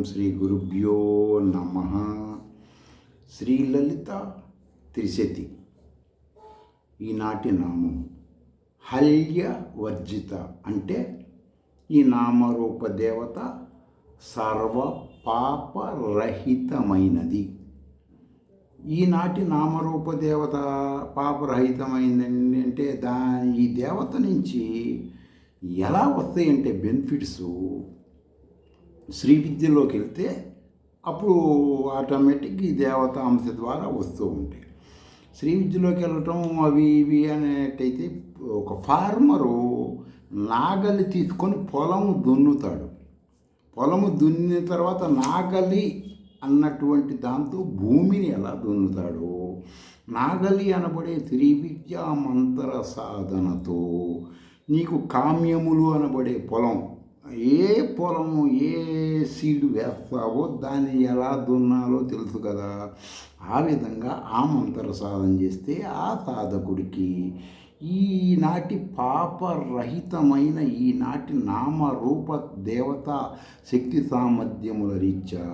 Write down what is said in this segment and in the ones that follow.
శ్రీ గురుభ్యో నమ. శ్రీలలిత త్రిశతి ఈనాటి నామం. హల్యవర్జిత అంటే ఈ నామరూప దేవత సర్వ పాపరహితమైనది. ఈనాటి నామరూప దేవత పాపరహితమైందండి అంటే ఈ దేవత నుంచి ఎలా వస్తాయంటే బెనిఫిట్స్ శ్రీ విద్యలోకి వెళ్తే అప్పుడు ఆటోమేటిక్ ఈ దేవత అంశ ద్వారా వస్తూ ఉంటాయి. శ్రీ విద్యలోకి వెళ్ళటం అవి ఇవి అనేటైతే ఒక ఫార్మరు నాగలి తీసుకొని పొలము దున్నుతాడు. పొలము దున్నిన తర్వాత నాగలి అన్నటువంటి దాంతో భూమిని ఎలా దున్నుతాడో నాగలి అనబడే శ్రీ విద్యా మంత్ర సాధనతో నీకు కామ్యములు అనబడే పొలం, ఏ పొలము ఏ సీడు వేస్తావో దాన్ని ఎలా దున్నాలో తెలుసు కదా. ఆ విధంగా ఆ మంత్ర సాధన చేస్తే ఆ సాధకుడికి ఈనాటి పాపరహితమైన ఈనాటి నామరూప దేవత శక్తి సామర్థ్యముల రీత్యా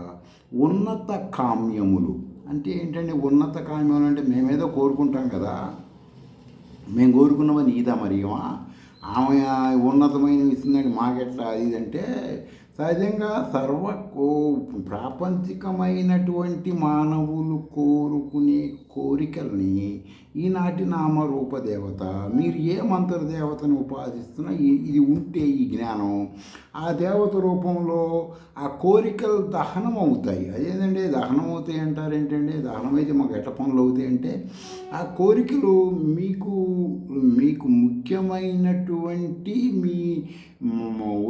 ఉన్నత కామ్యములు అంటే ఏంటంటే ఉన్నత కామ్యములు అంటే మేమేదో కోరుకుంటాం కదా, మేము కోరుకున్నామని ఈదా మరియమా ఆమె ఉన్నతమైన ఇస్తుందండి మాకెట్లా అది అంటే సహజంగా ప్రాపంచికమైనటువంటి మానవులు కోరుకునే కోరికల్ని ఈనాటి నామరూప దేవత మీరు ఏ మంత్ర దేవతను ఉపాసిస్తున్నా ఇది ఉంటే ఈ జ్ఞానం ఆ దేవత రూపంలో ఆ కోరికలు దహనం అవుతాయి. అదేంటంటే దహనం అవుతాయి అంటారు ఏంటంటే, దహనం అయితే మాకు ఎట్ల పనులు అవుతాయి అంటే ఆ కోరికలు మీకు ముఖ్యమైనటువంటి మీ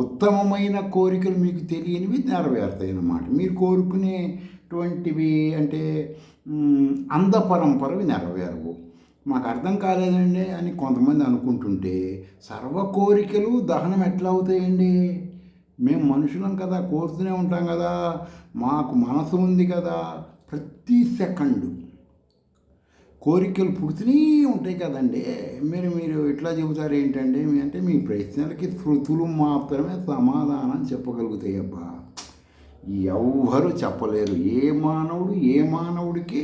ఉత్తమమైన కోరికలు మీకు తెలియనివి నెరవేరుతాయి అన్నమాట. మీరు కోరుకునేటువంటివి అంటే అందపరంపరవి నెరవేరవు. మాకు అర్థం కాలేదండి అని కొంతమంది అనుకుంటుంటే సర్వ కోరికలు దహనం ఎట్లా అవుతాయండి? మేము మనుషులం కదా, కోరుతూనే ఉంటాం కదా, మాకు మనసు ఉంది కదా, ప్రతి సెకండు కోరికలు పుడుతూనే ఉంటాయి కదండి. మీరు ఎట్లా చెబుతారు ఏంటండి అంటే మీ ప్రశ్నలకి శృతులు మాత్రమే సమాధానం చెప్పగలుగుతాయి అబ్బా. ఎవ్వరూ చెప్పలేరు. ఏ మానవుడికి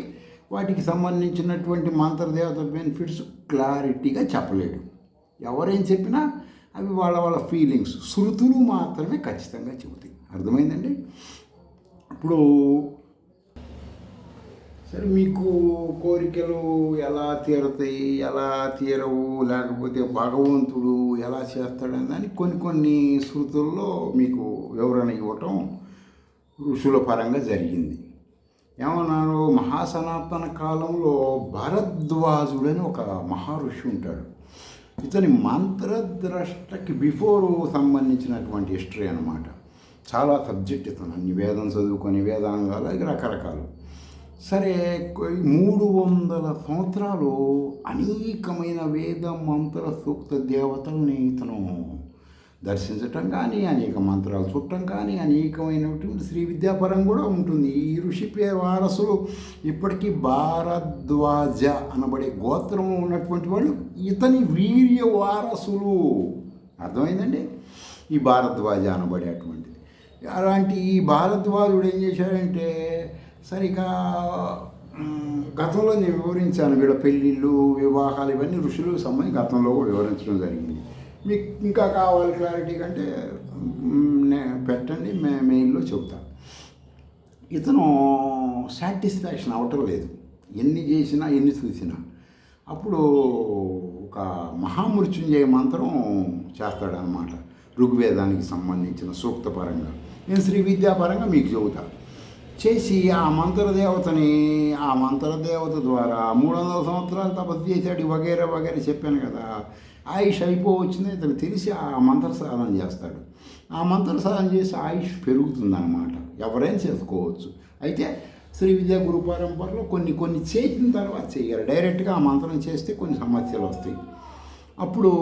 వాటికి సంబంధించినటువంటి మంత్రదేవత బెనిఫిట్స్ క్లారిటీగా చెప్పలేడు. ఎవరేం చెప్పినా అవి వాళ్ళ ఫీలింగ్స్, శృతులు మాత్రమే ఖచ్చితంగా చెబుతాయి. అర్థమైందండి? ఇప్పుడు సరే, మీకు కోరికలు ఎలా తీరుతాయి, ఎలా తీరవు, లేకపోతే భగవంతుడు ఎలా చేస్తాడని దాన్ని కొన్ని శృతుల్లో మీకు వివరణ ఇవ్వటం ఋషుల పరంగా జరిగింది. ఏమన్నారు, మహాసనాతన కాలంలో భరద్వాజుడని ఒక మహర్షి ఉంటాడు. ఇతని మంత్రద్రష్టకి బిఫోరు సంబంధించినటువంటి హిస్టరీ అన్నమాట. చాలా సబ్జెక్ట్ ఇతను, అన్ని వేదం చదువుకొని వేదాంగాలు రకరకాలు. సరే, 300 సంవత్సరాలు అనేకమైన వేద మంత్ర సూక్త దేవతల్ని ఇతను దర్శించటం కానీ, అనేక మంత్రాలు చుట్టం కానీ, అనేకమైనటువంటి శ్రీ విద్యాపరం కూడా ఉంటుంది. ఈ ఋషి పేరు వారసులు ఇప్పటికీ భారద్వాజ అనబడే గోత్రం ఉన్నటువంటి వాళ్ళు ఇతని వీర్య వారసులు. అర్థమైందండి? ఈ భారద్వాజ అనబడేటువంటిది. అలాంటి ఈ భారద్వాజుడు ఏం చేశాడంటే, సరిగా గతంలో నేను వివరించాను వీళ్ళ పెళ్ళిళ్ళు వివాహాలు ఇవన్నీ ఋషులకు సంబంధించి గతంలో కూడా వివరించడం జరిగింది. మీకు ఇంకా కావాలి క్లారిటీ కంటే పెట్టండి, మెయిల్లో చెబుతాను. ఇతను సాటిస్ఫాక్షన్ అవటం లేదు, ఎన్ని చేసినా ఎన్ని చూసినా. అప్పుడు ఒక మహామృత్యుంజయ మంత్రం చేస్తాడనమాట, ఋగ్వేదానికి సంబంధించిన సూక్తపరంగా. నేను శ్రీ విద్యాపరంగా మీకు చెబుతాను. చేసి ఆ మంత్రదేవత ద్వారా 300 సంవత్సరాలు తపస్సు చేశాడు, వగేరా చెప్పాను కదా. ఆయుష్ అయిపోవచ్చింది ఇతను తెలిసి ఆ మంత్ర సాధన చేస్తాడు. ఆ మంత్ర సాధన చేసి ఆయుష్ పెరుగుతుందన్నమాట. ఎవరైనా చేసుకోవచ్చు. అయితే శ్రీ విద్యా గురు పరంపరలో కొన్ని చేసిన తర్వాత చేయాలి. డైరెక్ట్గా ఆ మంత్రం చేస్తే కొన్ని సమస్యలు వస్తాయి. అప్పుడు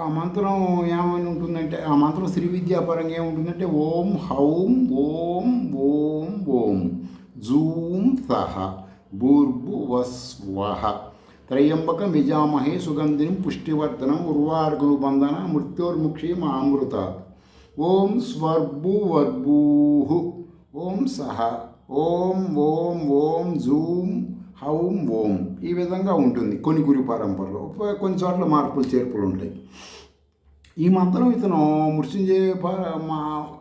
ఆ మంత్రం ఏమైనా ఉంటుందంటే, ఆ మంత్రం శ్రీ విద్యాపరంగా ఏముంటుందంటే ఓం హౌం ఓం ఓం ఓం జూం సహ భూర్భువస్వహ త్రయంబకం యజామహే సుగంధిం పుష్టివర్ధనం ఉర్వార్గులు బంధన మృత్యోర్ముక్షి అమృతాత్ ఓం స్వర్భువర్భూహు ఓం సహ, ఓం ఓం ఓం జూం హౌం ఓం, ఈ విధంగా ఉంటుంది కొన్ని గురు పరంపరలో. కొన్ని చోట్ల మార్పులు చేర్పులు ఉంటాయి. ఈ మంత్రం ఇతను మృత్యుంజయ మా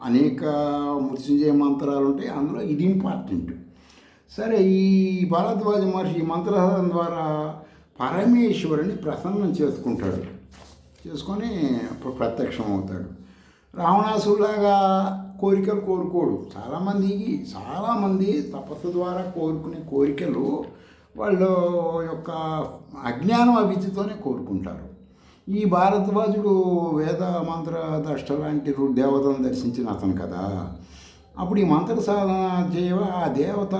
అనేక మృత్యుంజయ మంత్రాలు ఉంటాయి, అందులో ఇది ఇంపార్టెంట్. సరే, ఈ భారద్వాజ మహర్షి ఈ మంత్రసాధన ద్వారా పరమేశ్వరుని ప్రసన్నం చేసుకొని ప్రత్యక్షం అవుతాడు. రావణాసులాగా కోరికలు కోరుకోడు. చాలామంది తపస్సు ద్వారా కోరుకునే కోరికలు వాళ్ళ యొక్క అజ్ఞానం అవిద్యతోనే కోరుకుంటారు. ఈ భారద్వాజుడు వేద మంత్ర దష్ట లాంటి దేవతను దర్శించిన అతను కదా. అప్పుడు ఈ మంత్ర సాధన ఆ దేవత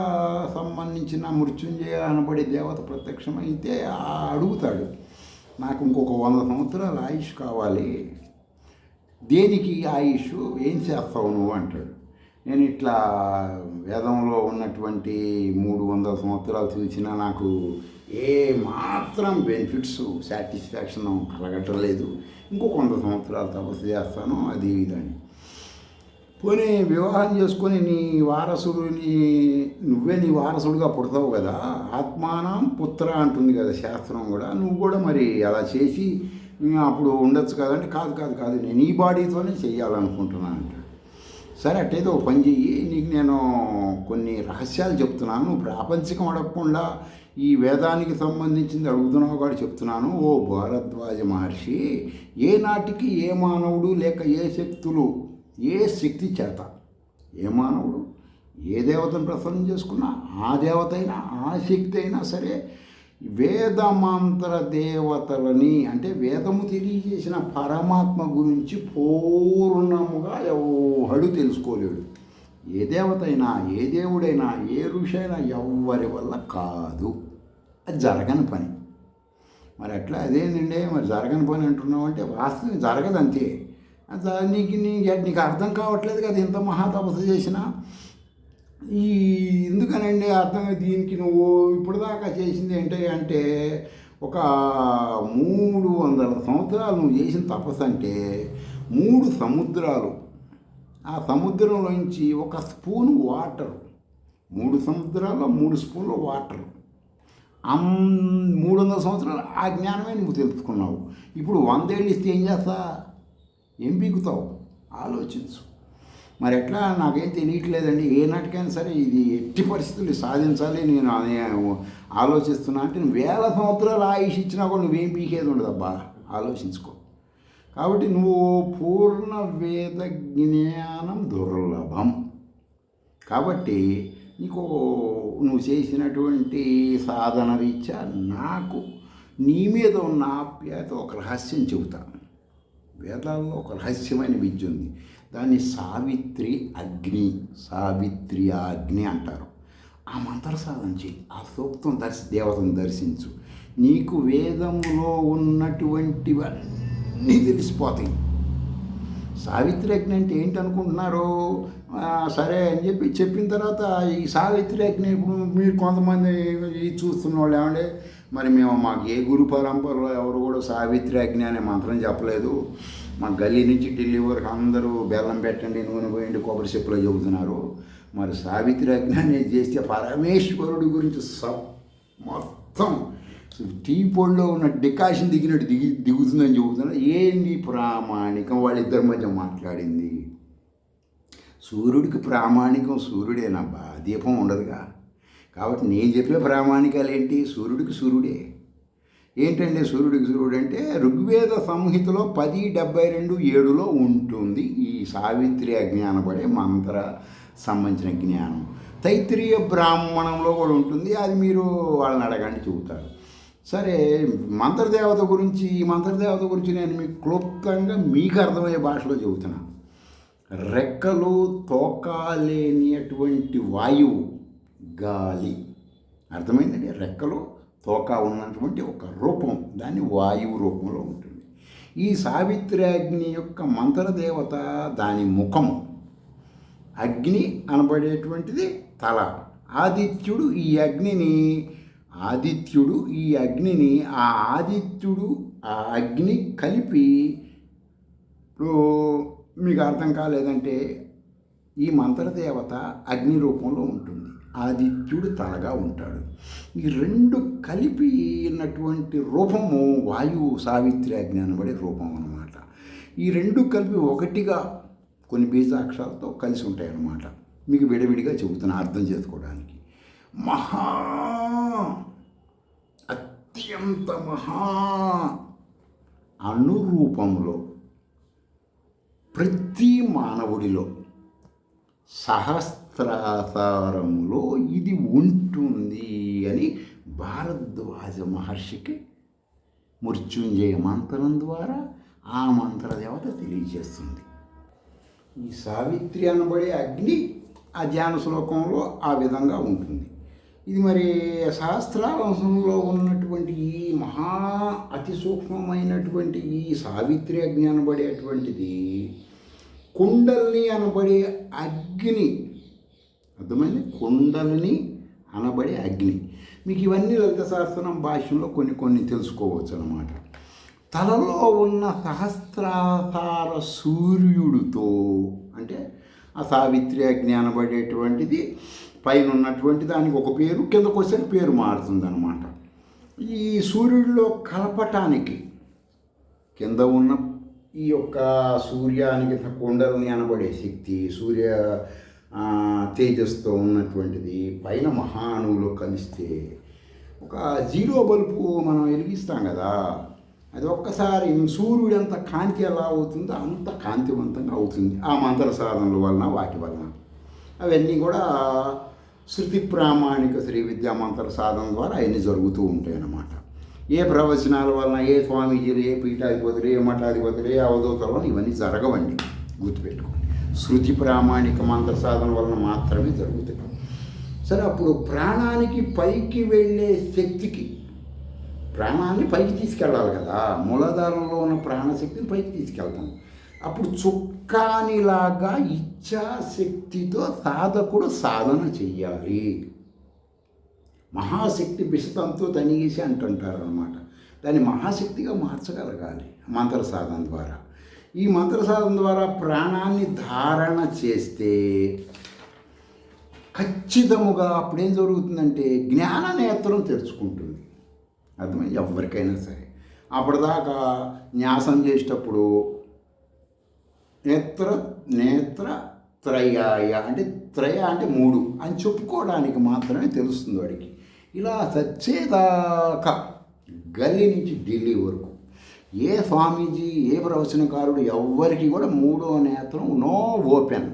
సంబంధించిన మృత్యుంజయ అనబడే దేవత ప్రత్యక్షమైతే అడుగుతాడు, నాకు ఇంకొక 100 సంవత్సరాల ఆయుష్ కావాలి, దేనికి ఆయుష్, ఏం చేస్తావు నువ్వు అంటాడు. నేను ఇట్లా వేదంలో ఉన్నటువంటి 300 సంవత్సరాలు చూసినా నాకు ఏ మాత్రం బెనిఫిట్స్ సాటిస్ఫాక్షన్ కలగటం లేదు, ఇంకొక 100 సంవత్సరాలు తపస్సు చేస్తాను, అది ఇదని. పోనీ వివాహం చేసుకొని నువ్వే నీ వారసుడుగా పుడతావు కదా, ఆత్మానం పుత్ర అంటుంది కదా శాస్త్రం కూడా, నువ్వు కూడా మరి అలా చేసి అప్పుడు ఉండొచ్చు కదంటే, కాదు నేను ఈ బాడీతోనే చెయ్యాలనుకుంటున్నాను అంట. సరే, అట్టయితే ఓ పని చెయ్యి, నీకు నేను కొన్ని రహస్యాలు చెప్తున్నాను, నువ్వు ప్రాపంచికం అడగకుండా ఈ వేదానికి సంబంధించింది అడుగుతున్నావు కూడా చెప్తున్నాను. ఓ భారద్వాజ మహర్షి, ఏ నాటికి ఏ మానవుడు లేక ఏ శక్తి చేత ఏ మానవుడు ఏ దేవతను ప్రసన్నం చేసుకున్నా, ఆ దేవత అయినా ఆ శక్తి అయినా సరే, వేదమంత్ర దేవతలని అంటే వేదము తెలియజేసిన పరమాత్మ గురించి పూర్ణముగా ఎవడు తెలుసుకోలేడు. ఏ దేవత అయినా ఏ దేవుడైనా ఏ ఋషి అయినా ఎవరి వల్ల కాదు, అది జరగని పని. మరి అట్లా అదేంటండి, మరి జరగని పని అంటున్నావు అంటే వాస్తవం జరగదు అంతే. నీకు అర్థం కావట్లేదు కదా, ఇంత మహాతపస్సు చేసినా. ఎందుకనండి అర్థం, దీనికి నువ్వు ఇప్పుడు దాకా చేసింది ఏంటంటే ఒక 300 సంవత్సరాలు నువ్వు చేసిన తపస్సు అంటే 3 సముద్రాలు, ఆ సముద్రంలోంచి ఒక స్పూను వాటర్, 3 సముద్రాల్లో 3 స్పూన్లు వాటర్, 300 సంవత్సరాలు ఆ జ్ఞానమే నువ్వు తెలుసుకున్నావు. ఇప్పుడు 100 ఏళ్ళు ఇస్తే ఏం చేస్తా, ఏం పీకుతావు, ఆలోచించు. మరి ఎట్లా నాకేం తెలియట్లేదండి, ఏ నాటికైనా సరే ఇది ఎట్టి పరిస్థితులు సాధించాలి నేను ఆలోచిస్తున్నా అంటే, 1000 సంవత్సరాలు ఆయుష్ ఇచ్చినా కూడా నువ్వేం పీకేది ఉండదబ్బా, ఆలోచించుకో. కాబట్టి నువ్వు పూర్ణ వేద జ్ఞానం దుర్లభం. కాబట్టి నువ్వు చేసినటువంటి సాధన రీత్యా నాకు నీ మీద ఉన్న ఆప్యాయత ఒక రహస్యం చెబుతాను. వేదాల్లో ఒక రహస్యమైన విద్య ఉంది, దాన్ని సావిత్రి అగ్ని అంటారు. ఆ మంత్ర సాధన చేయి, ఆ సూక్తం దేవతను దర్శించు, నీకు వేదములో ఉన్నటువంటివన్నీ తెలిసిపోతాయి. సావిత్రి అగ్ని అంటే ఏంటనుకుంటున్నారు? సరే అని చెప్పిన తర్వాత ఈ సావిత్రి అగ్ని ఇప్పుడు మీరు కొంతమంది చూస్తున్న వాళ్ళు ఏమంటే, మరి మాకు ఏ గురు పరంపరలో ఎవరు కూడా సావిత్రి అగ్ని అనే మంత్రం చెప్పలేదు, మా గల్లీ నుంచి ఢిల్లీ వరకు అందరూ బెల్లం పెట్టండి, నూనె పోయండి, కొబ్బరి చెప్పులు చెబుతున్నారు. మరి సావిత్రి అగ్ని అనేది చేస్తే పరమేశ్వరుడి గురించి మొత్తం టీ పొడిలో ఉన్న డికాషన్ దిగుతుందని చెబుతున్నారు. ఏంది ప్రామాణికం? వాళ్ళిద్దరి మధ్య మాట్లాడింది. సూర్యుడికి ప్రామాణికం సూర్యుడేనబ్బా, దీపం ఉండదుగా. కాబట్టి నేను చెప్పే ప్రామాణికాలు ఏంటి? సూర్యుడే. ఏంటంటే సూర్యుడు అంటే ఋగ్వేద సంహితలో 10:72-7లో ఉంటుంది ఈ సావిత్రి అగ్ని అనబడే మంత్ర సంబంధించిన జ్ఞానం. తైత్రీయ బ్రాహ్మణంలో కూడా ఉంటుంది, అది మీరు వాళ్ళని అడగండి చెబుతారు. సరే, ఈ మంత్రదేవత గురించి నేను మీకు క్లుప్తంగా మీకు అర్థమయ్యే భాషలో చెబుతున్నా. రెక్కలు తోకాలేనిటువంటి వాయువు గాలి, అర్థమైందండి? రెక్కలు తోక ఉన్నటువంటి ఒక రూపం, దాన్ని వాయువు రూపంలో ఉంటుంది. ఈ సావిత్రి అగ్ని యొక్క మంత్రదేవత దాని ముఖము, అగ్ని అనబడేటువంటిది తల. ఆదిత్యుడు ఈ అగ్నిని ఆ అగ్ని కలిపి, ఇప్పుడు మీకు అర్థం కాలేదంటే ఈ మంత్రదేవత అగ్ని రూపంలో ఉంటుంది, ఆదిత్యుడు తలగా ఉంటాడు. ఈ రెండు కలిపి ఉన్నటువంటి రూపము వాయువు సావిత్రి అగ్ని అనబడే రూపం అన్నమాట. ఈ రెండు కలిపి ఒకటిగా కొన్ని బీజాక్షరాలతో కలిసి ఉంటాయి అన్నమాట. మీకు విడివిడిగా చెబుతున్నా అర్థం చేసుకోవడానికి. మహా, అత్యంత మహా అనురూపంలో ప్రతి మానవుడిలో సహస్రాసారములో ఇది ఉంటుంది అని భారద్వాజ మహర్షికి మృత్యుంజయ మంత్రం ద్వారా ఆ మంత్రదేవత తెలియజేస్తుంది. ఈ సావిత్రి అనబడే అగ్ని ఆ ధ్యాన శ్లోకంలో ఆ విధంగా ఉంటుంది. ఇది మరి సహస్రాంశంలో ఉన్నటువంటి ఈ మహా అతి సూక్ష్మమైనటువంటి ఈ సావిత్రి అగ్ని అనబడేటువంటిది కుండలిని అనబడే అగ్ని, అర్థమైంది? కుండలిని అనబడే అగ్ని. మీకు ఇవన్నీ లలిత శాస్త్రం భాష్యంలో కొన్ని తెలుసుకోవచ్చు అన్నమాట. తలలో ఉన్న సహస్రాసార సూర్యుడితో, అంటే ఆ సావిత్రి అగ్ని అనబడేటువంటిది పైన ఉన్నటువంటి దానికి ఒక పేరు, కిందకు వచ్చే పేరు మారుతుంది అన్నమాట. ఈ సూర్యుడిలో కలపటానికి కింద ఉన్న ఈ యొక్క సూర్యానికి కుండలిని అనబడే శక్తి, సూర్య తేజస్తో ఉన్నటువంటిది పైన మహాణువులో కలిస్తే ఒక జీరో బల్బు మనం వెలిగిస్తాం కదా, అది ఒక్కసారి సూర్యుడు ఎంత కాంతి ఎలా అవుతుందో అంత కాంతివంతంగా అవుతుంది ఆ మంత్ర సాధనల వలన, వాటి వలన. అవన్నీ కూడా శృతి ప్రామాణిక శ్రీ విద్యా మంత్ర సాధన ద్వారా అవన్నీ జరుగుతూ ఉంటాయి అన్నమాట. ఏ ప్రవచనాల వలన, ఏ స్వామీజీలు, ఏ పీఠాధిపతులు, ఏ మఠాధిపతులు, ఏ అవధూతల వలన ఇవన్నీ జరగవండి, గుర్తుపెట్టుకోండి. శృతి ప్రామాణిక మంత్ర సాధన వలన మాత్రమే జరుగుతాయి. సరే, అప్పుడు ప్రాణానికి పైకి వెళ్ళే శక్తికి, ప్రాణాన్ని పైకి తీసుకెళ్ళాలి కదా, మూలాధారంలో ఉన్న ప్రాణశక్తిని పైకి తీసుకెళ్తాం. అప్పుడు చుక్కానిలాగా ఇచ్ఛాశక్తితో సాధకుడు సాధన చెయ్యాలి. మహాశక్తి బిషతంతో తనిగేసి అంటుంటారు అనమాట. దాన్ని మహాశక్తిగా మార్చగలగాలి మంత్ర సాధన ద్వారా. ఈ మంత్ర సాధన ద్వారా ప్రాణాన్ని ధారణ చేస్తే ఖచ్చితముగా అప్పుడేం జరుగుతుందంటే జ్ఞాన నేత్రం తెరుచుకుంటుంది. అర్థమైంది? ఎవరికైనా సరే. అప్పటిదాకా న్యాసం చేసేటప్పుడు నేత్ర త్రయాయ అంటే త్రయ అంటే మూడు అని చెప్పుకోవడానికి మాత్రమే తెలుస్తుంది వాడికి. ఇలా సచ్చేదాకా గల్లీ నుంచి ఢిల్లీ వరకు ఏ స్వామీజీ, ఏ ప్రవచనకారుడు ఎవ్వరికి కూడా మూడో నేత్రం నో ఓపెన్.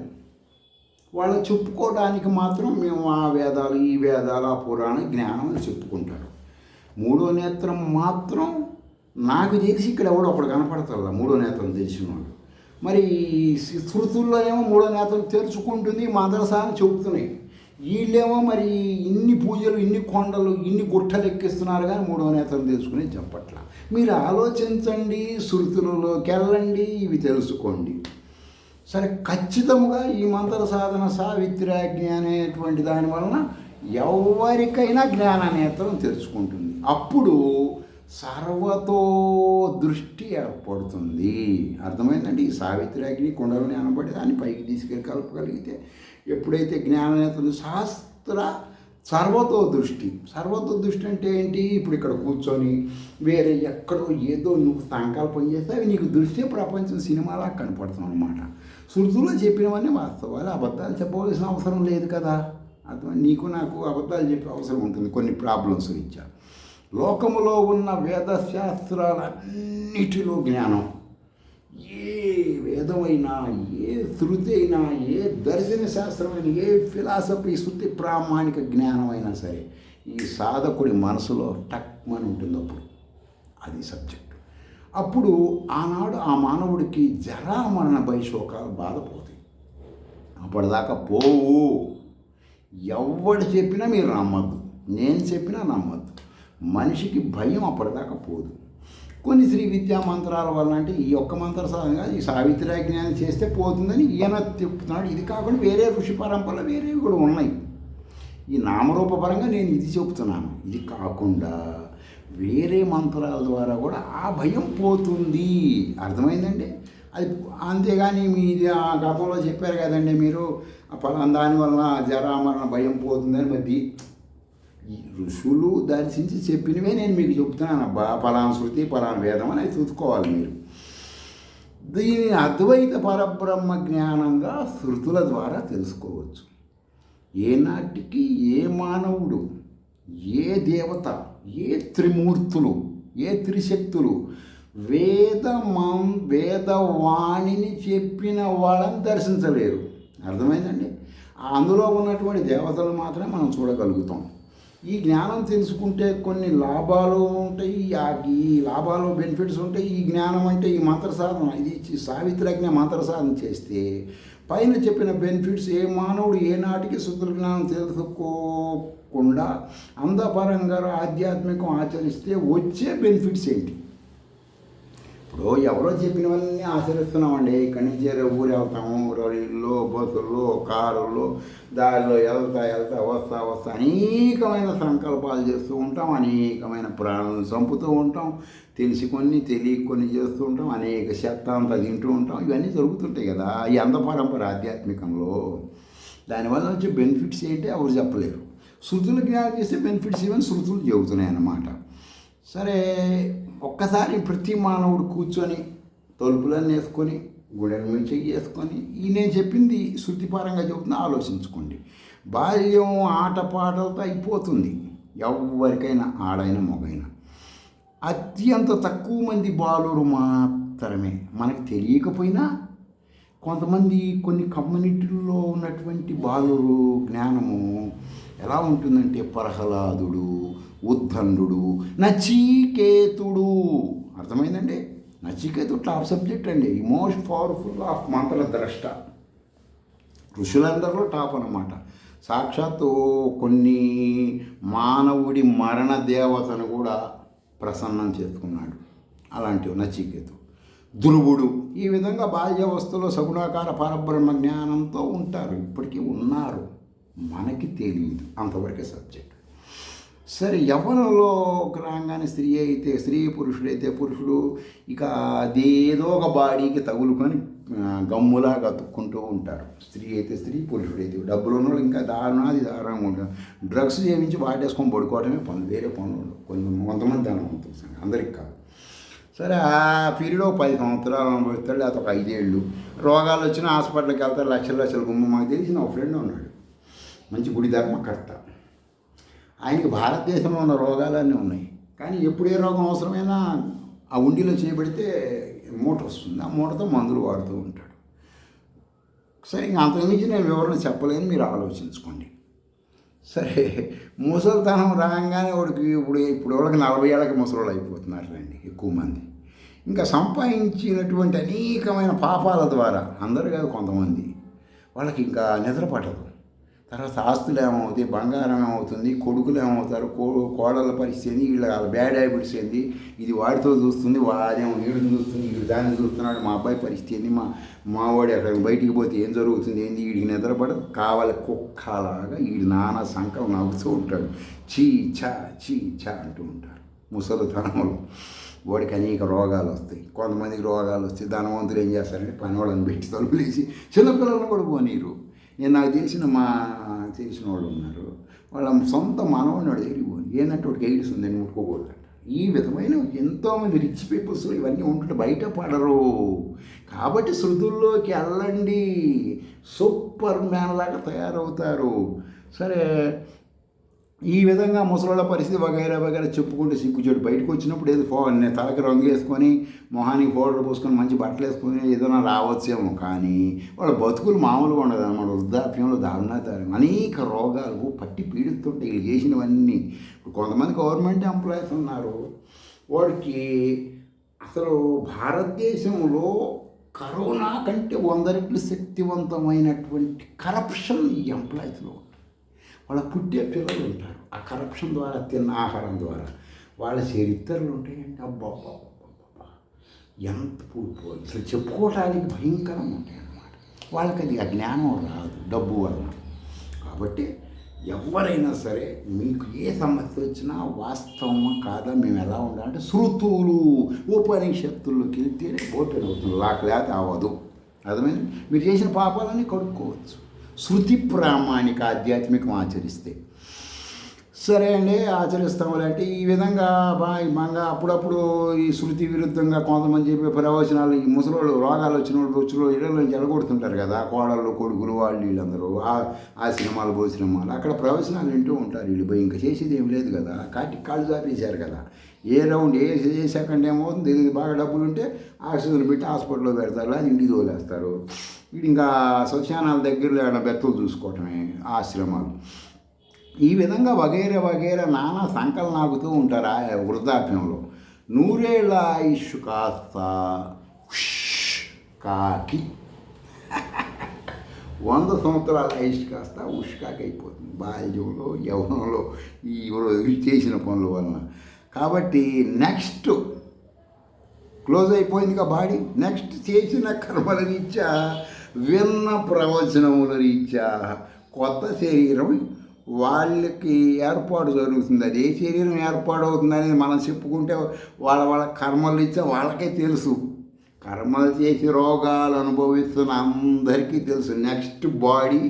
వాళ్ళు చెప్పుకోవడానికి మాత్రం మేము ఆ వేదాలు, ఈ వేదాలు, ఆ పురాణ జ్ఞానం అని చెప్పుకుంటారు. మూడో నేత్రం మాత్రం నాకు తెలిసి ఇక్కడ ఎవడో ఒకడు కనపడతాడు మూడో నేత్రం తెలిసినవాడు. మరి శృతుల్లోనేమో మూడో నేత్రం తెరుచుకుంటుంది, మంత్రసాన్ని చెబుతున్నాయి. వీళ్ళేమో మరి ఇన్ని పూజలు, ఇన్ని కొండలు, ఇన్ని గుట్టలు ఎక్కిస్తున్నారు కానీ మూడో నేత్రం తెలుసుకుని చెప్పట్లా. మీరు ఆలోచించండి, శృతులలోకి వెళ్ళండి, ఇవి తెలుసుకోండి. సరే, ఖచ్చితంగా ఈ మంత్ర సాధన సావిత్రాజ్ఞ అనేటువంటి దాని వలన ఎవరికైనా జ్ఞాన నేత్రం తెరుచుకుంటుంది. అప్పుడు సర్వతో దృష్టి ఏర్పడుతుంది. అర్థమైందండి? ఈ సావిత్రాగ్ని కుండలని అనబడి దాన్ని పైకి తీసుకెళ్ళి కలపగలిగితే ఎప్పుడైతే జ్ఞాననేత్రం సర్వతో దృష్టి అంటే ఏంటి? ఇప్పుడు ఇక్కడ కూర్చొని వేరే ఎక్కడో ఏదో నువ్వు సంకల్పం చేస్తే అవి నీకు దృష్టి ప్రపంచం సినిమాలా కనపడుతుంది అనమాట. శృతుల్లో చెప్పినవన్నీ వాస్తవాలు, అబద్ధాలు చెప్పవలసిన అవసరం లేదు కదా. అర్థం? నీకు నాకు అబద్ధాలు చెప్పే అవసరం ఉంటుంది కొన్ని ప్రాబ్లమ్స్ రీత్యా. లోకములో ఉన్న వేదశాస్త్రాలన్నిటిలో జ్ఞానం, ఏ వేదమైనా, ఏ శృతి అయినా, ఏ దర్శన శాస్త్రమైన, ఏ ఫిలాసఫీ, శృతి ప్రామాణిక జ్ఞానమైనా సరే ఈ సాధకుడి మనసులో టక్మని ఉంటుంది. అప్పుడు అది సబ్జెక్టు. అప్పుడు ఆనాడు ఆ మానవుడికి జరామరణ భయశోకాలు బాధపోతాయి. అప్పటిదాకా పోవు. ఎవడు చెప్పినా మీరు నమ్మద్దు, నేను చెప్పినా నమ్మద్దు. మనిషికి భయం అప్పటిదాకా పోదు. కొన్ని శ్రీ విద్యా మంత్రాల వల్ల, అంటే ఈ ఒక్క మంత్ర సాధన కాదు, ఈ సావిత్రాజ్ఞానం చేస్తే పోతుందని ఈయన చెప్తున్నాడు. ఇది కాకుండా వేరే ఋషి పరంపరలు వేరేవి కూడా ఉన్నాయి. ఈ నామరూపపరంగా నేను ఇది చెప్తున్నాను. ఇది కాకుండా వేరే మంత్రాల ద్వారా కూడా ఆ భయం పోతుంది. అర్థమైందండి? అది అంతేగాని మీది ఆ గతంలో చెప్పారు కదండి మీరు పలానా దానివల్ల జరామరణ భయం పోతుందని మరి ఈ ఋషులు దర్శించి చెప్పినవే నేను మీకు చెప్తున్నాను అబ్బా, పలానా శృతి పలానా వేదం అని అది చూసుకోవాలి మీరు. దీనిని అద్వైత పరబ్రహ్మ జ్ఞానంగా శృతుల ద్వారా తెలుసుకోవచ్చు. ఏనాటికి ఏ మానవుడు, ఏ దేవత, ఏ త్రిమూర్తులు, ఏ త్రిశక్తులు వేదవాణిని చెప్పిన వాళ్ళని దర్శించలేరు. అర్థమైందండి? అందులో ఉన్నటువంటి దేవతలు మాత్రమే మనం చూడగలుగుతాం. ఈ జ్ఞానం తెలుసుకుంటే కొన్ని లాభాలు ఉంటాయి, ఈ లాభాలు బెనిఫిట్స్ ఉంటాయి. ఈ జ్ఞానం అంటే ఈ మంత్ర సాధన, ఇది సావిత్రజ్ఞ మంత్ర సాధన చేస్తే పైన చెప్పిన బెనిఫిట్స్ ఏ మానవుడు ఏనాటికి శుద్ధ జ్ఞానం తెలుసుకోకుండా అందపరంగా ఆధ్యాత్మికం ఆచరిస్తే వచ్చే బెనిఫిట్స్ ఏంటి? ఇప్పుడు ఎవరో చెప్పినవన్నీ ఆచరిస్తున్నామండి. ఇక్కడి నుంచి ఊరు వెళ్తాము, రైల్లో, బస్సుల్లో, కారుల్లో, దారిలో వెళ్తా వస్తా అనేకమైన సంకల్పాలు చేస్తూ ఉంటాం, అనేకమైన ప్రాణులను చంపుతూ ఉంటాం, తెలిసి కొన్ని తెలియక కొన్ని చేస్తూ ఉంటాం, అనేక చెత్త అంతా తింటూ ఉంటాం. ఇవన్నీ జరుగుతుంటాయి కదా ఈ పరంపర ఆధ్యాత్మికంలో. దానివల్ల వచ్చే బెనిఫిట్స్ ఏంటి ఎవరు చెప్పలేరు. శృతులు జ్ఞానం చేస్తే బెనిఫిట్స్ ఇవన్నీ శృతులు చెబుతున్నాయి అన్నమాట. సరే, ఒక్కసారి ప్రతి మానవుడు కూర్చొని తలుపులన్నీ వేసుకొని గుడెల నుంచి వేసుకొని నేను చెప్పింది శృతిపరంగా చెబుతున్నా ఆలోచించుకోండి. బాల్యం ఆటపాటలతో అయిపోతుంది ఎవరికైనా, ఆడైనా మగైనా. అత్యంత తక్కువ మంది బాలురు మాత్రమే మనకు తెలియకపోయినా కొంతమంది కొన్ని కమ్యూనిటీల్లో ఉన్నటువంటి బాలురు జ్ఞానము ఎలా ఉంటుందంటే ప్రహ్లాదుడు, ఉద్దండు, నచికేతుడు. అర్థమైందండి? నచికేతుడు టాప్ సబ్జెక్ట్ అండి, మోస్ట్ పవర్ఫుల్ ఆఫ్ మంత్రద్రష్ట. ఋషులందరిలో టాప్ అన్నమాట. సాక్షాత్తు కొన్ని మానవుడి మరణ దేవతను కూడా ప్రసన్నం చేసుకున్నాడు అలాంటి నచికేతు. ధ్రువుడు ఈ విధంగా బాల్యావస్థలో సగుణాకార పరబ్రహ్మ జ్ఞానంతో ఉంటారు, ఇప్పటికీ ఉన్నారు, మనకి తెలియదు, అంతవరకే సబ్జెక్ట్. సరే, యవ్వనంలో రాగానే స్త్రీ అయితే స్త్రీ, పురుషుడైతే పురుషుడు, ఇక అదేదో ఒక బాడీకి తగులుకొని గమ్ములాగా అతుక్కుంటూ ఉంటారు. స్త్రీ అయితే స్త్రీ, పురుషుడైతే. డబ్బులు ఉన్నవాళ్ళు ఇంకా దారుణంగా ఉంటారు. డ్రగ్స్ చేయించి వాటేసుకొని పడుకోవడమే పనులు, వేరే పనులు కొంతమంది ధనవంతులు, అందరికి కాదు. సరే, ఆ పీరియడ్ 10 సంవత్సరాలు అనుభవిస్తాడు, లేకపోతే ఒక 5 ఏళ్ళు. రోగాలు వచ్చిన హాస్పిటల్కి వెళ్తారు, లక్షల గుమ్మ. మాకు తెలిసిన ఒక ఫ్రెండ్ ఉన్నాడు, మంచి గుడి ధర్మకర్త. ఆయనకి భారతదేశంలో ఉన్న రోగాలన్నీ ఉన్నాయి, కానీ ఎప్పుడు ఏ రోగం అవసరమైనా ఆ ఉండిలో చేయబడితే మూట వస్తుంది, ఆ మూటతో మందులు వాడుతూ ఉంటాడు. సరే, ఇంకా అంతకుమించి నేను వివరణ చెప్పలేని మీరు ఆలోచించుకోండి. సరే, ముసలితనం రాగానే వాడికి ఇప్పుడు వాళ్ళకి 40 ఏళ్ళకి ముసలోళ్ళు అయిపోతున్నారులేండి ఎక్కువ మంది. ఇంకా సంపాదించినటువంటి అనేకమైన పాపాల ద్వారా, అందరూ కాదు కొంతమంది, వాళ్ళకి ఇంకా నిద్ర పట్టదు. తర్వాత ఆస్తులు ఏమవుతాయి, బంగారం ఏమవుతుంది, కొడుకులు ఏమవుతారు, కోడళ్ళ పరిస్థితి ఏంది, వీళ్ళ బ్యాడ్ హ్యాబిట్స్ ఏంది, ఇది వాడితో చూస్తుంది, వాడేమో వీడిని చూస్తుంది, వీడు దాన్ని చూస్తున్నాడు, మా అబ్బాయి పరిస్థితి ఏంది, మావాడు అక్కడ బయటికి పోతే ఏం జరుగుతుంది ఏంది, వీడికి నిద్రపడదు, కావాలి కుక్కలాగా వీడి నానా సంకలు నవ్వుతూ ఉంటాడు, చీ చా అంటూ ఉంటారు. ముసలితనంలో వాడికి అనేక రోగాలు వస్తాయి. కొంతమందికి రోగాలు వస్తాయి, ధనవంతులు ఏం చేస్తారంటే పని వాళ్ళని పెట్టి తలుపులేసి చిన్నపిల్లలను కూడా పోనీరు. నాకు తెలిసిన వాళ్ళు ఉన్నారు, వాళ్ళ సొంత మనవడిని వాడు దగ్గరికి పోని, ఏంటంటే వాడికి ఎయిడ్స్ ఉందని ముట్టుకోకూడదంట. ఈ విధమైన ఎంతోమంది రిచ్ పీపుల్స్ ఇవన్నీ ఉంటుంటే బయట పడరు. కాబట్టి శృతుల్లోకి వెళ్ళండి, సూపర్ మ్యాన్ లాగా తయారవుతారు. సరే, ఈ విధంగా ముసలోళ్ళ పరిస్థితి వగైరా చెప్పుకుంటే సిగ్గుచేటు. బయటకు వచ్చినప్పుడు ఏదో తలకి రంగు వేసుకొని, మొహానికి పౌడర్ పోసుకొని, మంచి బట్టలు వేసుకొని ఏదైనా రావచ్చేమో, కానీ వాళ్ళ బతుకులు మామూలుగా ఉండదు అన్నమాట. వృద్ధాప్యంలో దారుణాతారు అనేక రోగాలు పట్టి పీడిస్తుంటే వీళ్ళు చేసినవన్నీ. ఇప్పుడు కొంతమంది గవర్నమెంట్ ఎంప్లాయీస్ ఉన్నారు, వాడికి అసలు భారతదేశంలో కరోనా కంటే 100 రెట్లు శక్తివంతమైనటువంటి కరప్షన్ ఈ ఎంప్లాయీస్లో. వాళ్ళ పుట్టే పిల్లలు ఉంటారు, ఆ కరప్షన్ ద్వారా తిన్న ఆహారం ద్వారా వాళ్ళ చరిత్రలు ఉంటాయంటే అబ్బా ఎంత అసలు చెప్పుకోవడానికి భయంకరంగా ఉంటాయి అన్నమాట. వాళ్ళకి అది ఆ జ్ఞానం రాదు డబ్బు వలన. కాబట్టి ఎవరైనా సరే మీకు ఏ సమస్య వచ్చినా వాస్తవమా కాదా మేము ఎలా ఉండాలంటే శృతులు ఉపనిషత్తుల్లోకి వెళ్తేనే ఓపెన్ అవుతుంది, లేకపోతే అవ్వదు. అర్థమైంది? మీరు చేసిన పాపాలన్నీ కడుక్కోవచ్చు శృతి ప్రామాణిక ఆధ్యాత్మికం ఆచరిస్తే. సరే అండి, ఆచరిస్తాములే అంటే ఈ విధంగా బాగా అప్పుడప్పుడు ఈ శృతి విరుద్ధంగా కొంతమంది చెప్పే ప్రవచనాలు, ఈ ముసలోళ్ళు రోగాలు వచ్చిన ఇళ్ళలో జలగొడుతుంటారు కదా, కోడళ్ళు కొడుకులు వాళ్ళు వీళ్ళందరూ ఆ సినిమాలు అక్కడ ప్రవచనాలు వింటూ ఉంటారు. వీళ్ళు పోయి ఇంకా చేసేది ఏం లేదు కదా, కాటికి కాళ్ళు చాపేశారు కదా. ఏ రౌండ్ ఏ సెకండ్ ఏమవుతుంది ఇది, బాగా డబ్బులు ఉంటే ఆక్సిజన్ పెట్టి హాస్పిటల్లో పెడతారు, అది ఇంటికి తోలేస్తారు. వీడు ఇంకా శ్మశానాల దగ్గరలో ఏమైనా బెత్తలు చూసుకోవటమే ఆశ్రమాలు. ఈ విధంగా వగైరా నానా సంకలు నాగుతూ ఉంటారు ఆ వృద్ధాప్యంలో. నూరేళ్ళ ఆయుష్ కాస్త కాకి 100 సంవత్సరాల ఆయుష్ కాస్త ఉష్కాకి అయిపోతుంది బాల్యంలో యవ్వనంలో ఈ చేసిన పనుల వలన. కాబట్టి నెక్స్ట్ క్లోజ్ అయిపోయిందిగా బాడీ. నెక్స్ట్ చేసిన కర్మల రీత్యా, విన్న ప్రవచనముల రీత్యా కొత్త శరీరం వాళ్ళకి ఏర్పాటు జరుగుతుంది. అది ఏ శరీరం ఏర్పాటు అవుతుంది అనేది మనం చెప్పుకుంటే వాళ్ళ కర్మలు ఇచ్చే వాళ్ళకే తెలుసు. కర్మలు చేసి రోగాలు అనుభవిస్తున్న అందరికీ తెలుసు. నెక్స్ట్ బాడీ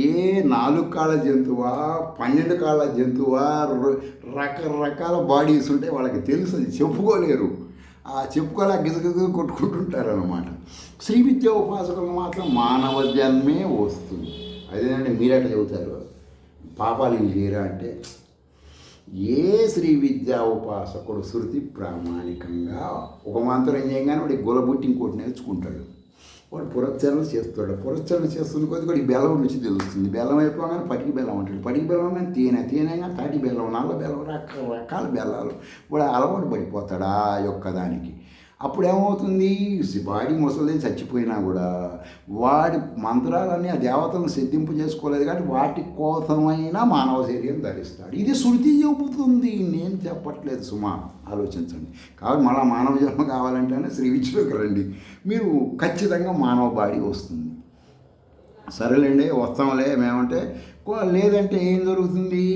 ఏ 4 కాళ్ళ జంతువా 12 కాళ్ళ జంతువా రకరకాల బాడీస్ ఉంటే వాళ్ళకి తెలుసు, అది చెప్పుకోలేరు. ఆ చెప్పుకోలే గిజగిజ కొట్టుకుంటుంటారు అనమాట. శ్రీ విద్యా ఉపాసకులకు మాత్రం మానవ జన్మే వస్తుంది. అదేనంటే మీరట చెబుతారు పాపాలు ఇవి చేయరా అంటే, ఏ శ్రీ విద్యా ఉపాసకుడు శృతి ప్రామాణికంగా ఒక మంత్రం చేయగానే వాడి గులబుట్టి ఇంకోటి నేర్చుకుంటాడు. వాడు పురస్చరణ చేస్తాడు. పురస్చరణ చేస్తున్న కొద్ది కూడా ఈ బెల్లం రుచి తెలుస్తుంది. బెల్లం అయిపోగానే పటికి బెల్లం అంటాడు. పటికి బెల్లం కానీ తేనెగా తాటి బెల్లం, నల్ల బెల్లం, రకరకాల బెల్లాలు. వాడు అలవాటు పడిపోతాడు ఆ యొక్క దానికి. అప్పుడేమవుతుంది, బాడీ ముసలి చచ్చిపోయినా కూడా వాడి మంత్రాలన్నీ ఆ దేవతలను సిద్ధింపు చేసుకోలేదు కాబట్టి వాటి కోసమైనా మానవ శరీరం ధరిస్తాడు. ఇది శృతి చెబుతుంది, నేను చెప్పట్లేదు సుమా, ఆలోచించండి. కాబట్టి మళ్ళీ మానవ జన్మ కావాలంటేనే శ్రీ విద్యలోకి రండి, మీరు ఖచ్చితంగా మానవ బాడీ వస్తుంది. సరేలేండి వస్తాంలే మేమంటే, లేదంటే ఏం జరుగుతుంది,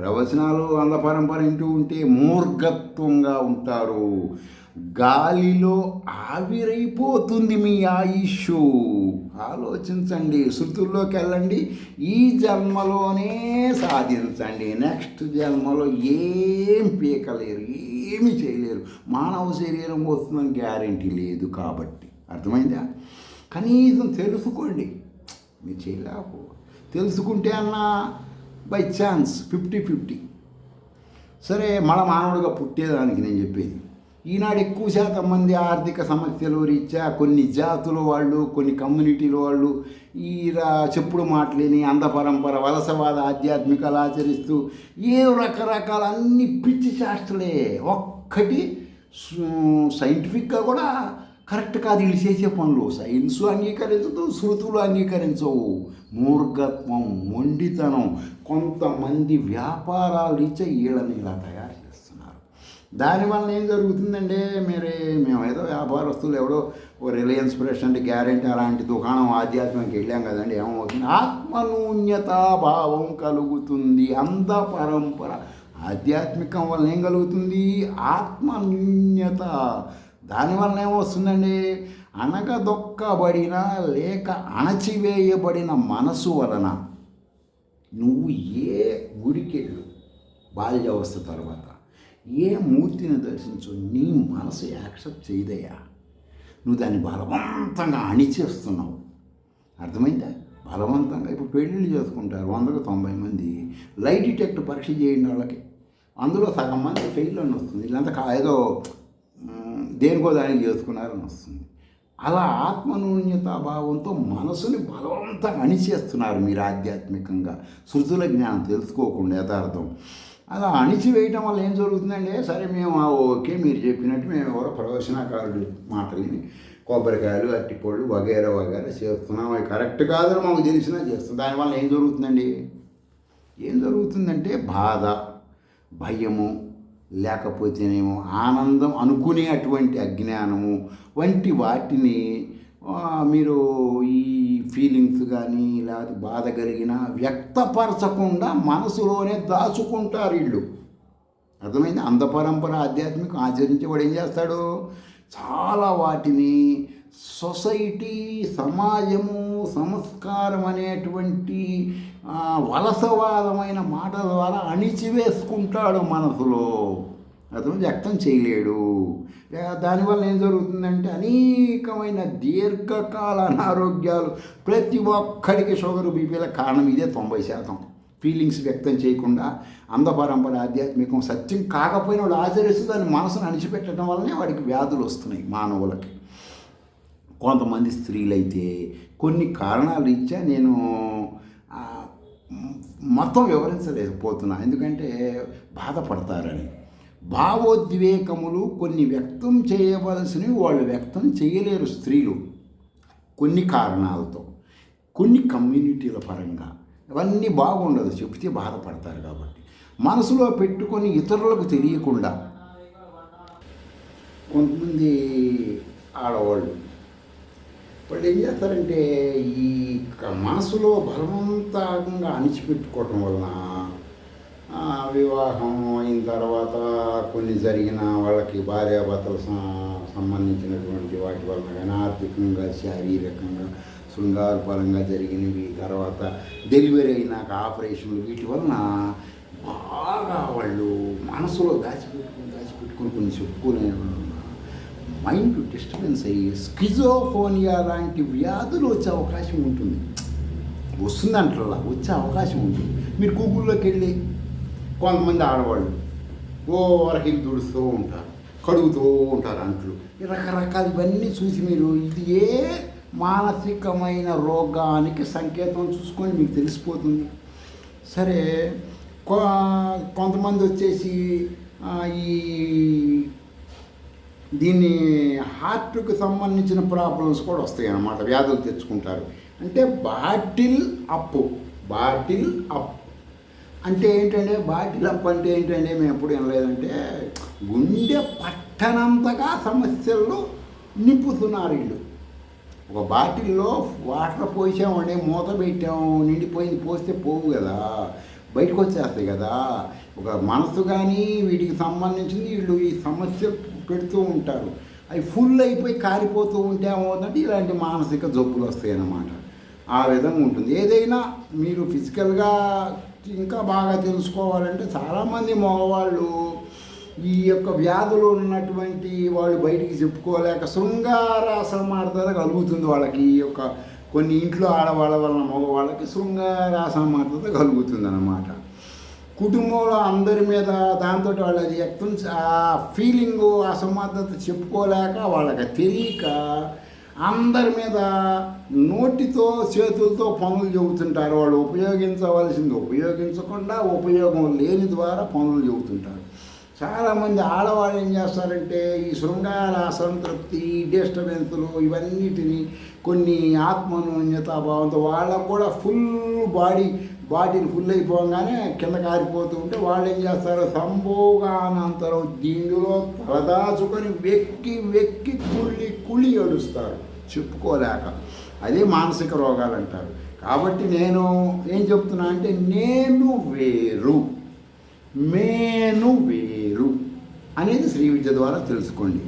ప్రవచనాలు అంద పరంపర వింటూ ఉంటే మూర్ఘత్వంగా ఉంటారు. గాలిలో ఆవిరైపోతుంది మీ ఆయుష్. ఆలోచించండి, శృతుల్లోకి వెళ్ళండి, ఈ జన్మలోనే సాధించండి. నెక్స్ట్ జన్మలో ఏం పీకలేరు, ఏమి చేయలేరు. మానవ శరీరం వస్తుందని గ్యారెంటీ లేదు. కాబట్టి అర్థమైందా? కనీసం తెలుసుకోండి. మీరు చేయలేకపో తెలుసుకుంటే అన్న బై ఛాన్స్ 50-50. సరే, మన మానవుడిగా పుట్టేదానికి నేను చెప్పేది, ఈనాడు ఎక్కువ శాతం మంది ఆర్థిక సమస్యలు రీత్యా కొన్ని జాతుల వాళ్ళు, కొన్ని కమ్యూనిటీల వాళ్ళు ఈ చెప్పుడు మాటలేని అందపరంపర వలసవాద ఆధ్యాత్మికలు ఆచరిస్తూ ఏ రకరకాల అన్ని పిచ్చి శాస్త్రలే. ఒక్కటి సైంటిఫిక్గా కూడా కరెక్ట్ కాదు వీళ్ళు చేసే పనులు. సైన్స్ అంగీకరించదు, శృతులు అంగీకరించవు. మూర్ఘత్వం, మొండితనం. కొంతమంది వ్యాపారాలు ఇచ్చే వీళ్ళని ఇలా తయారు చేస్తున్నారు. దానివల్ల ఏం జరుగుతుందంటే, మేము ఏదో వ్యాపారస్తులు ఎవడో ఓ రిలయన్స్ ప్రెసిడెంట్ గ్యారెంటీ అలాంటి దుకాణం ఆధ్యాత్మికంకి వెళ్ళాం కదండి, ఏమవుతుంది, ఆత్మన్యూన్యతాభావం కలుగుతుంది. అంద పరంపర ఆధ్యాత్మికం వల్ల ఏం కలుగుతుంది, ఆత్మన్యూన్యత. దానివల్ల ఏమొస్తుందండి, అణగదొక్కబడిన లేక అణచివేయబడిన మనసు వలన నువ్వు ఏ గుడికెళ్ళు బాల్యావస్థ తర్వాత, ఏ మూర్తిని దర్శించు, నీ మనసు యాక్సెప్ట్ చేయదయ్యా. నువ్వు దాన్ని బలవంతంగా అణిచేస్తున్నావు. అర్థమైందా? బలవంతంగా. ఇప్పుడు పెళ్ళిళ్ళు చేసుకుంటారు 100కు 90 మంది. లై డిటెక్ట్ పరీక్ష చేయండి వాళ్ళకి, అందులో సగం మంది ఫెయిల్ అని వస్తుంది. వీళ్ళంతా ఏదో దేనికో దానికి చేసుకున్నారని వస్తుంది. అలా ఆత్మన్యూన్యతాభావంతో మనసుని బలవంతంగా అణిచేస్తున్నారు మీరు ఆధ్యాత్మికంగా, శృతుల జ్ఞానం తెలుసుకోకుండా యథార్థం. అలా అణిచివేయటం వల్ల ఏం జరుగుతుందంటే, సరే మేము ఓకే మీరు చెప్పినట్టు మేము ఎవరో ప్రవచనకారుడు మాటలని కొబ్బరికాయలు అట్టిపళ్ళు వగేరా చేస్తున్నాం, అవి కరెక్ట్ కాదని మాకు తెలిసినా చేస్తాం. దానివల్ల ఏం జరుగుతుందంటే బాధ, భయము, లేకపోతేనేమో ఆనందం అనుకునే అటువంటి అజ్ఞానము వంటి వాటిని మీరు ఈ ఫీలింగ్స్ కానీ లేకపోతే బాధ కలిగిన వ్యక్తపరచకుండా మనసులోనే దాచుకుంటారు వీళ్ళు. అర్థమైంది? అంధపరంపర ఆధ్యాత్మికం ఆచరించేవాడు ఏం చేస్తాడు, చాలా వాటిని సొసైటీ, సమాజము, సంస్కారం అనేటువంటి వలసవాదమైన మాటల ద్వారా అణిచివేసుకుంటాడు మనసులో. అతను వ్యక్తం చేయలేడు. దానివల్ల ఏం జరుగుతుందంటే అనేకమైన దీర్ఘకాల అనారోగ్యాలు, ప్రతి ఒక్కరికి షుగర్, బీపీల కారణం ఇదే. 90% ఫీలింగ్స్ వ్యక్తం చేయకుండా అంధపరంపర ఆధ్యాత్మికం సత్యం కాకపోయినా వాడు ఆచరిస్తూ దాని మనసును అణిచిపెట్టడం వల్లనే వాడికి వ్యాధులు వస్తున్నాయి మానవులకి. కొంతమంది స్త్రీలైతే కొన్ని కారణాలు ఇచ్చా నేను మొత్తం వివరించలేకపోతున్నా, ఎందుకంటే బాధపడతారని. భావోద్వేగములు కొన్ని వ్యక్తం చేయవలసినవి వాళ్ళు వ్యక్తం చేయలేరు స్త్రీలు కొన్ని కారణాలతో, కొన్ని కమ్యూనిటీల పరంగా. అవన్నీ బాగుండదు, చెబితే బాధపడతారు. కాబట్టి మనసులో పెట్టుకొని ఇతరులకు తెలియకుండా కొంతమంది ఆడవాళ్ళు వాళ్ళు ఏం చేస్తారంటే ఈ మనసులో బలవంతంగా అణిచిపెట్టుకోవటం వలన వివాహం అయిన తర్వాత కొన్ని జరిగిన వాళ్ళకి భార్యాభర్తలు సంబంధించినటువంటి వాటి వలన కానీ ఆర్థికంగా, శారీరకంగా, శృంగారపరంగా జరిగినవి, తర్వాత డెలివరీ అయినాక ఆపరేషన్లు, వీటి వలన బాగా వాళ్ళు మనసులో దాచిపెట్టుకుని కొన్ని చెప్పుకునే మైండ్ డిస్టర్బెన్స్ అయ్యి స్కిజోఫోనియా లాంటి వ్యాధులు వచ్చే అవకాశం ఉంటుంది. వస్తుందంటలా వచ్చే అవకాశం ఉంటుంది. మీరు గూగుల్లోకి వెళ్ళి కొంతమంది ఆడవాళ్ళు వరకు దుడుస్తూ ఉంటారు, కడుగుతూ ఉంటారు అంట్లు, రకరకాలు ఇవన్నీ చూసి మీరు ఇది ఏ మానసికమైన రోగానికి సంకేతం చూసుకొని మీకు తెలిసిపోతుంది. సరే, కొంతమంది వచ్చేసి ఈ దీన్ని హార్ట్కి సంబంధించిన ప్రాబ్లమ్స్ కూడా వస్తాయి అన్నమాట, వ్యాధులు తెచ్చుకుంటారు. అంటే బాటిల్ అప్ అంటే ఏంటంటే, బాటిల్ అప్ అంటే ఏంటంటే మేము ఎప్పుడు వినలేదంటే గుండె పట్టనంతగా సమస్యలు నింపుతున్నారు వీళ్ళు. ఒక బాటిల్లో వాటర్ పోసామంటే మూత పెట్టాము, నిండిపోయింది, పోస్తే పోవు కదా, బయటకు వచ్చేస్తాయి కదా. ఒక మనసు కానీ వీటికి సంబంధించింది వీళ్ళు ఈ సమస్య పెడుతూ ఉంటారు. అవి ఫుల్ అయిపోయి కారిపోతూ ఉంటే ఏమవుతుందంటే ఇలాంటి మానసిక జబ్బులు వస్తాయి అన్నమాట. ఆ విధంగా ఉంటుంది. ఏదైనా మీరు ఫిజికల్గా ఇంకా బాగా తెలుసుకోవాలంటే చాలామంది మగవాళ్ళు ఈ యొక్క వ్యాధులు ఉన్నటువంటి వాళ్ళు బయటికి చెప్పుకోలేక శృంగార అసమార్థత కలుగుతుంది వాళ్ళకి. ఈ యొక్క కొన్ని ఇంట్లో ఆడవాళ్ళ వలన మగవాళ్ళకి శృంగార అసమార్థత కలుగుతుంది అన్నమాట. కుటుంబంలో అందరి మీద దాంతో వాళ్ళది వ్యక్తం ఆ ఫీలింగు అసమర్థత చెప్పుకోలేక వాళ్ళకి తెలియక అందరి మీద నోటితో చేతులతో పనులు చెబుతుంటారు. వాళ్ళు ఉపయోగించవలసింది ఉపయోగించకుండా ఉపయోగం లేని ద్వారా పనులు చెబుతుంటారు. చాలామంది ఆడవాళ్ళు ఏం చేస్తారంటే ఈ శృంగార అసంతృప్తి, డిస్టర్బెన్స్లు ఇవన్నిటిని కొన్ని ఆత్మన్యూన్యతాభావంతో వాళ్ళకు కూడా ఫుల్ బాడీని ఫుల్ అయిపోగానే కింద కారిపోతూ ఉంటే వాళ్ళు ఏం చేస్తారు, సంభోగానంతరం దీనిలో తలదాచుకొని వెక్కి కుళ్ళి ఏడుస్తారు చెప్పుకోలేక. అదే మానసిక రోగాలు అంటారు. కాబట్టి నేను ఏం చెప్తున్నా అంటే నేను వేరు అనేది శ్రీ విద్య ద్వారా తెలుసుకోండి.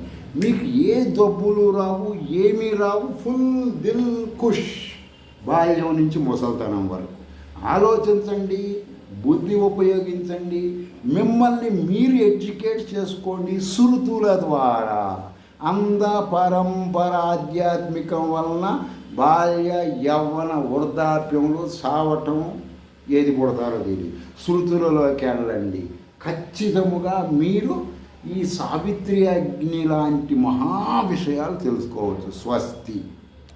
మీకు ఏ జబ్బులు రావు, ఏమీ రావు. ఫుల్ దిల్ ఖుష్, బాల్యం నుంచి ముసల్తనం వరకు ఆలోచించండి, బుద్ధి ఉపయోగించండి, మిమ్మల్ని మీరు ఎడ్యుకేట్ చేసుకోండి శృతుల ద్వారా. అంధ పరంపర ఆధ్యాత్మికం వలన బాల్య యవ్వన వృద్ధాప్యంలో సావటం, ఏది పుడతారో తెలియదు. శృతులలోకి వెళ్ళండి. ఖచ్చితముగా మీరు ఈ సావిత్రి అగ్ని లాంటి మహా విషయాలు తెలుసుకోవచ్చు. స్వస్తి.